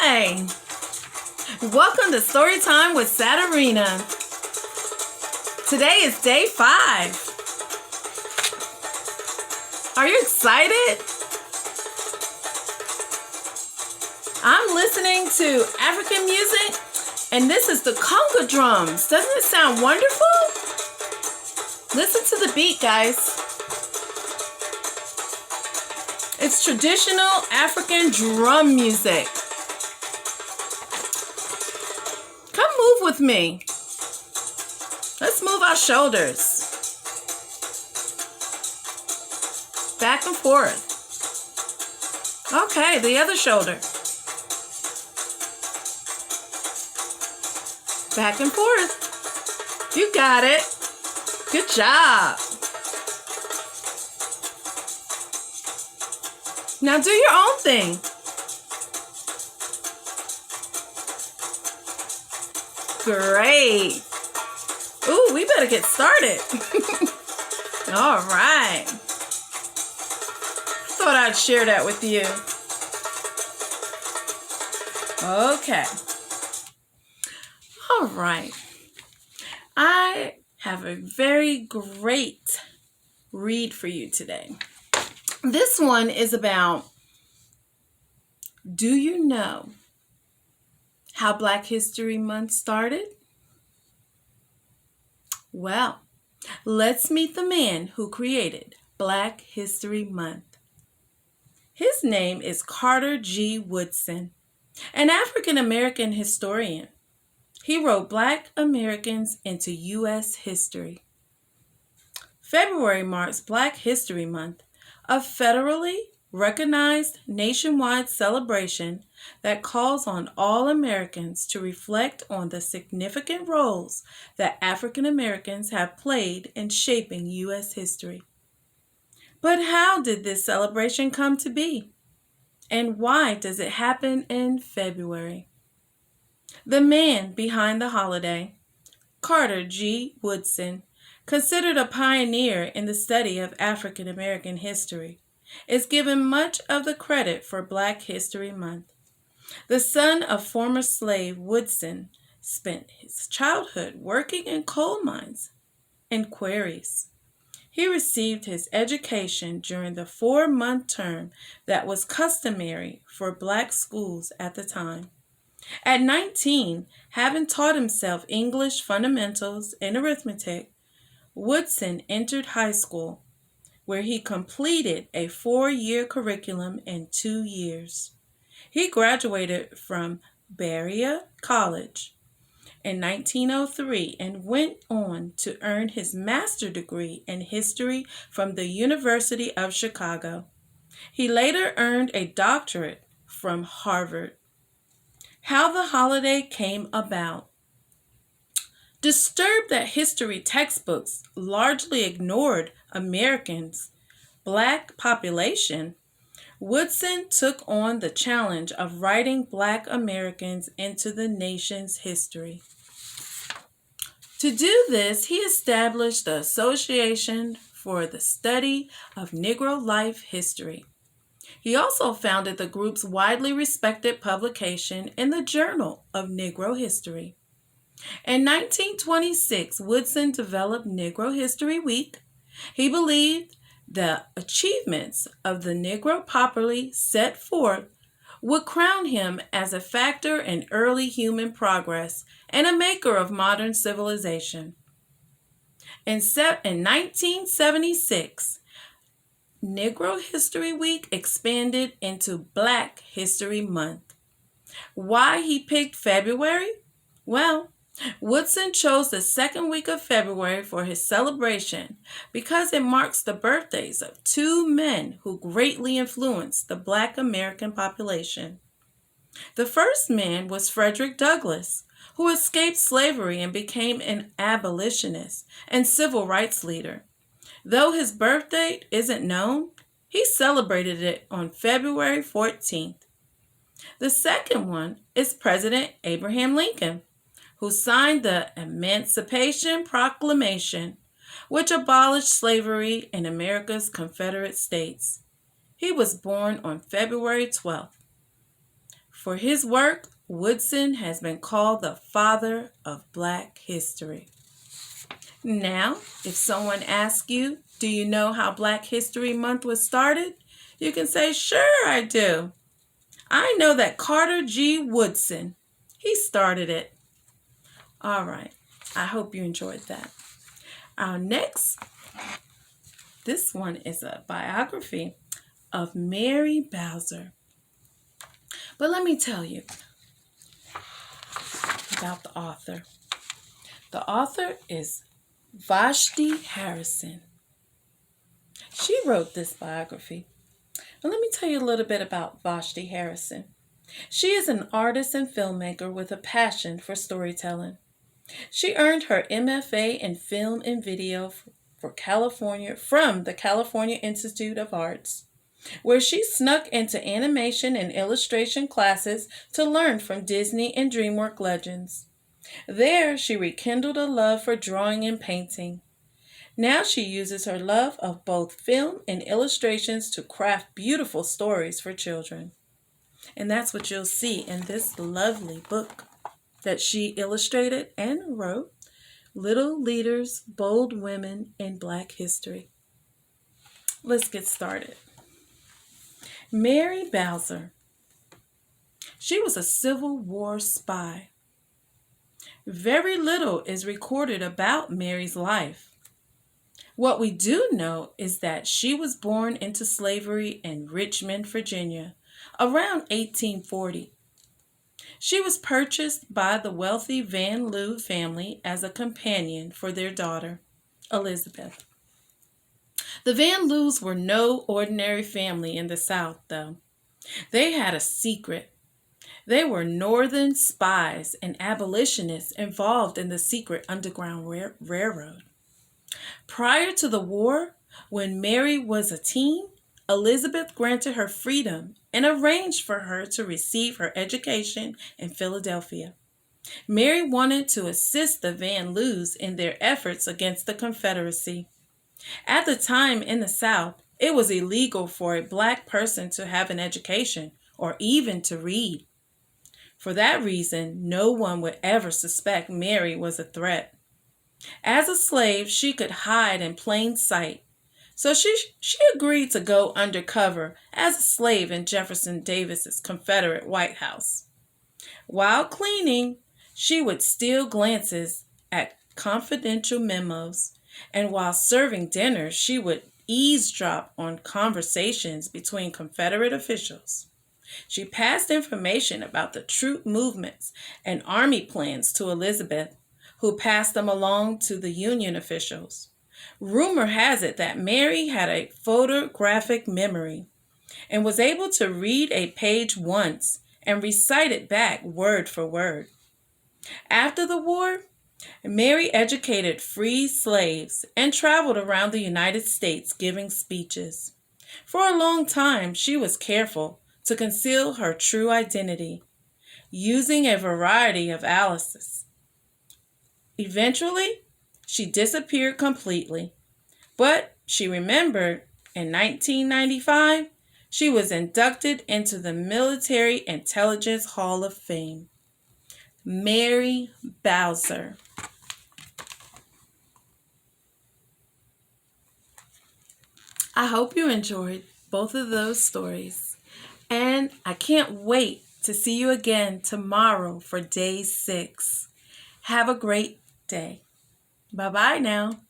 Hi! Welcome to Storytime with Saturena. Today is day 5. Are you excited? I'm listening to African music, and this is the conga drums. Doesn't it sound wonderful? Listen to the beat, guys. It's traditional African drum music. Come move with me. Let's move our shoulders. Back and forth. Okay, the other shoulder. Back and forth. You got it. Good job. Now do your own thing. Great. Ooh, we better get started. All right. Thought I'd share that with you. Okay. All right. I have a very great read for you today. This one is about, do you know how Black History Month started? Well, let's meet the man who created Black History Month. His name is Carter G. Woodson, an African-American historian. He wrote Black Americans into U.S. history. February marks Black History Month, a federally recognized nationwide celebration that calls on all Americans to reflect on the significant roles that African Americans have played in shaping U.S. history. But how did this celebration come to be? And why does it happen in February? The man behind the holiday, Carter G. Woodson, considered a pioneer in the study of African American history, is given much of the credit for Black History Month. The son of former slave Woodson spent his childhood working in coal mines and quarries. He received his education during the 4-month term that was customary for Black schools at the time. At 19, having taught himself English fundamentals and arithmetic, Woodson entered high school, where he completed a 4-year curriculum in 2 years. He graduated from Berea College in 1903 and went on to earn his master's degree in history from the University of Chicago. He later earned a doctorate from Harvard. How the holiday came about. Disturbed that history textbooks largely ignored Americans' Black population, Woodson took on the challenge of writing Black Americans into the nation's history. To do this, he established the Association for the Study of Negro Life History. He also founded the group's widely respected publication in the Journal of Negro History. In 1926, Woodson developed Negro History Week. He believed the achievements of the Negro properly set forth would crown him as a factor in early human progress and a maker of modern civilization. In 1976, Negro History Week expanded into Black History Month. Why he picked February? Well, Woodson chose the second week of February for his celebration because it marks the birthdays of 2 men who greatly influenced the Black American population. The first man was Frederick Douglass, who escaped slavery and became an abolitionist and civil rights leader. Though his birth date isn't known, he celebrated it on February 14th. The second one is President Abraham Lincoln, who signed the Emancipation Proclamation, which abolished slavery in America's Confederate States. He was born on February 12th. For his work, Woodson has been called the father of Black history. Now, if someone asks you, do you know how Black History Month was started? You can say, sure, I do. I know that Carter G. Woodson, he started it. All right, I hope you enjoyed that. Our next, this one is a biography of Mary Bowser. But let me tell you about the author. The author is Vashti Harrison. She wrote this biography. And let me tell you a little bit about Vashti Harrison. She is an artist and filmmaker with a passion for storytelling. She earned her MFA in film and video from the California Institute of Arts, where she snuck into animation and illustration classes to learn from Disney and DreamWorks legends. There, she rekindled a love for drawing and painting. Now she uses her love of both film and illustrations to craft beautiful stories for children. And that's what you'll see in this lovely book that she illustrated and wrote, Little Leaders, Bold Women in Black History. Let's get started. Mary Bowser. She was a Civil War spy. Very little is recorded about Mary's life. What we do know is that she was born into slavery in Richmond, Virginia, around 1840. She was purchased by the wealthy Van Lew family as a companion for their daughter, Elizabeth. The Van Lews were no ordinary family in the South, though. They had a secret. They were Northern spies and abolitionists involved in the secret Underground Railroad. Prior to the war, when Mary was a teen, Elizabeth granted her freedom and arranged for her to receive her education in Philadelphia. Mary wanted to assist the Van Lews in their efforts against the Confederacy. At the time in the South, it was illegal for a Black person to have an education or even to read. For that reason, no one would ever suspect Mary was a threat. As a slave, she could hide in plain sight. So she agreed to go undercover as a slave in Jefferson Davis's Confederate White House. While cleaning, she would steal glances at confidential memos, and while serving dinner, she would eavesdrop on conversations between Confederate officials. She passed information about the troop movements and army plans to Elizabeth, who passed them along to the Union officials. Rumor has it that Mary had a photographic memory and was able to read a page once and recite it back word for word. After the war, Mary educated free slaves and traveled around the United States giving speeches. For a long time, she was careful to conceal her true identity, using a variety of aliases. Eventually, she disappeared completely, but she remembered in 1995, she was inducted into the Military Intelligence Hall of Fame. Mary Bowser. I hope you enjoyed both of those stories, and I can't wait to see you again tomorrow for day 6. Have a great day. Bye-bye now.